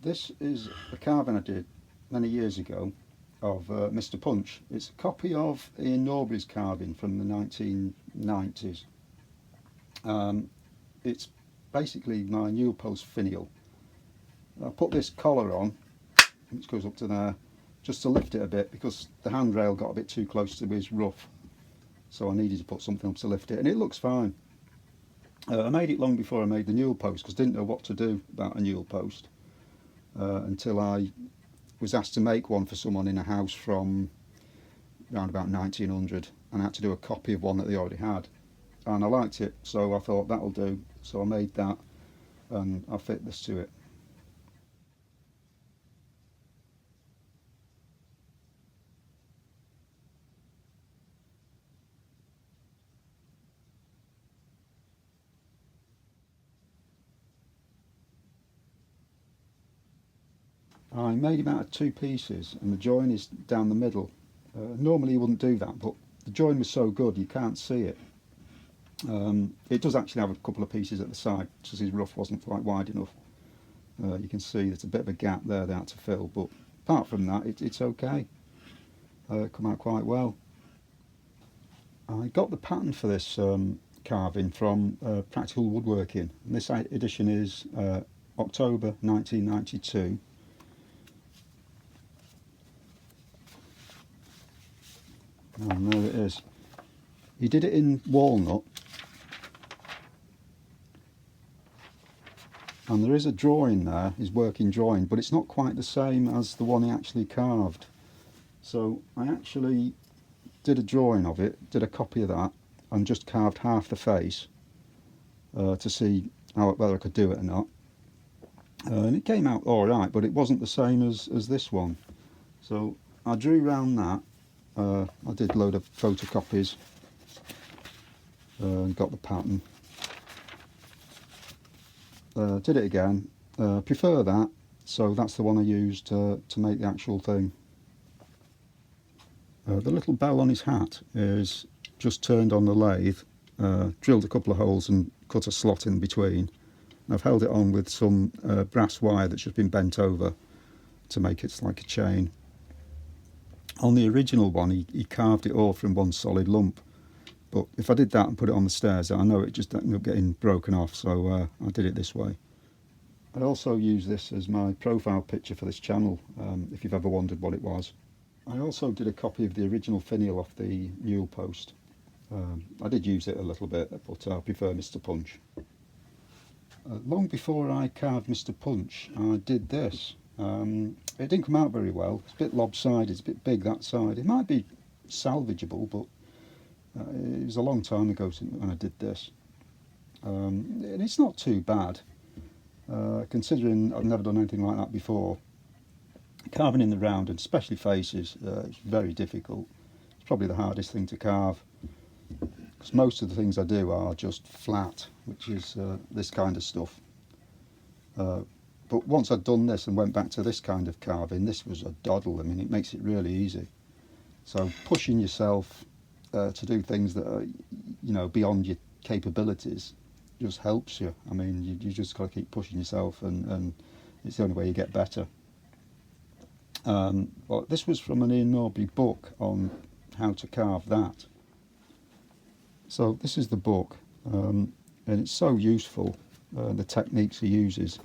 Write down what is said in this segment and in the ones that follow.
This is a carving I did many years ago of Mr. Punch. It's a copy of Ian Norbury's carving from the 1990s. It's basically my newel post finial. I put this collar on, which goes up to there, just to lift it a bit because the handrail got a bit too close to his rough. So I needed to put something up to lift it, and it looks fine. I made it long before I made the newel post because I didn't know what to do about a newel post until I was asked to make one for someone in a house from around about 1900, and I had to do a copy of one that they already had, and I liked it, so I thought that'll do. So I made that, and I fit this to it. I made him out of two pieces, and the join is down the middle. Normally you wouldn't do that, but the join was so good you can't see it. It does actually have a couple of pieces at the side because his rough wasn't quite wide enough. You can see there's a bit of a gap there they had to fill, but apart from that it's okay. Come out quite well. I got the pattern for this carving from Practical Woodworking, and this edition is October 1992. And there it is. He did it in walnut, and there is a drawing there, his working drawing, but it's not quite the same as the one he actually carved. So I actually did a drawing of it, did a copy of that, and just carved half the face to see whether I could do it or not. And it came out alright, but it wasn't the same as this one. So I drew round that. I did a load of photocopies and got the pattern. Did it again. Prefer that, so that's the one I used to make the actual thing. The little bell on his hat is just turned on the lathe, drilled a couple of holes and cut a slot in between. And I've held it on with some brass wire that's just been bent over to make it like a chain. On the original one he carved it all from one solid lump, but if I did that and put it on the stairs I know it just ended up getting broken off, so I did it this way. I also use this as my profile picture for this channel, if you've ever wondered what it was. I also did a copy of the original finial off the newel post. I did use it a little bit, but I prefer Mr. Punch. Long before I carved Mr. Punch I did this. It didn't come out very well. It's a bit lopsided, it's a bit big that side. It might be salvageable, but it was a long time ago when I did this. And it's not too bad, considering I've never done anything like that before. Carving in the round, and especially faces, is very difficult. It's probably the hardest thing to carve, because most of the things I do are just flat, which is this kind of stuff. But once I'd done this and went back to this kind of carving, this was a doddle. I mean, it makes it really easy. So pushing yourself to do things that are, beyond your capabilities just helps you. I mean, you just got to keep pushing yourself, and it's the only way you get better. Well, this was from an Ian Norbury book on how to carve that. So this is the book, and it's so useful, the techniques he uses.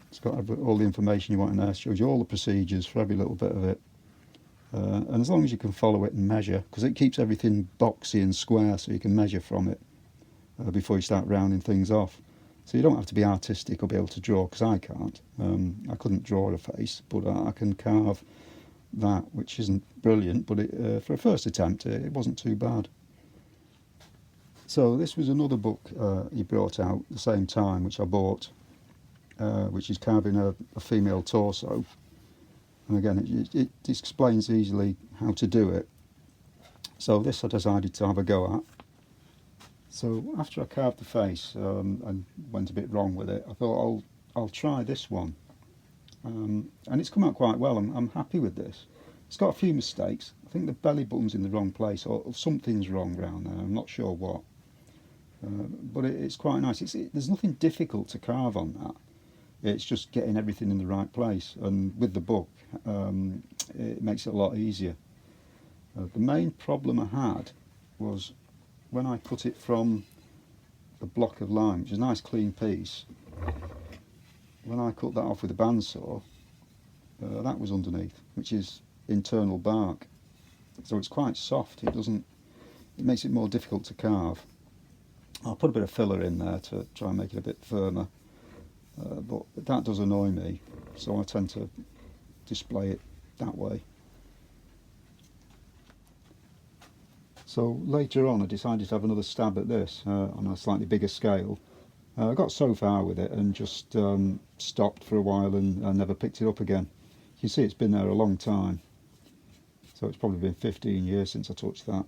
It's got all the information you want in there. It shows you all the procedures for every little bit of it. And as long as you can follow it and measure, because it keeps everything boxy and square so you can measure from it before you start rounding things off. So you don't have to be artistic or be able to draw, because I can't. I couldn't draw a face, but I can carve that, which isn't brilliant, but for a first attempt it wasn't too bad. So this was another book he brought out at the same time, which I bought, which is carving a female torso. And again, it explains easily how to do it. So this I decided to have a go at. So after I carved the face and went a bit wrong with it, I thought I'll try this one. And it's come out quite well. I'm happy with this. It's got a few mistakes. I think the belly button's in the wrong place, or something's wrong round there. I'm not sure what. But it's quite nice. There's nothing difficult to carve on that. It's just getting everything in the right place, and with the book, it makes it a lot easier. The main problem I had was when I cut it from the block of lime, which is a nice clean piece. When I cut that off with a bandsaw, that was underneath, which is internal bark. So it's quite soft. It makes it more difficult to carve. I'll put a bit of filler in there to try and make it a bit firmer, but that does annoy me, so I tend to display it that way. So later on I decided to have another stab at this on a slightly bigger scale. I got so far with it and just stopped for a while and never picked it up again. You can see it's been there a long time, so it's probably been 15 years since I touched that.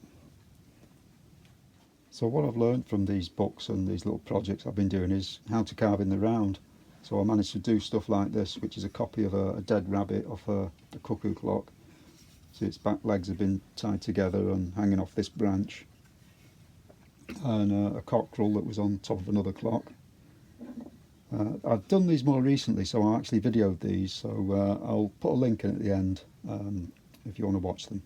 So what I've learned from these books and these little projects I've been doing is how to carve in the round. So I managed to do stuff like this, which is a copy of a dead rabbit off a cuckoo clock. See, its back legs have been tied together and hanging off this branch, and a cockerel that was on top of another clock. I've done these more recently, so I actually videoed these, so I'll put a link in at the end if you want to watch them.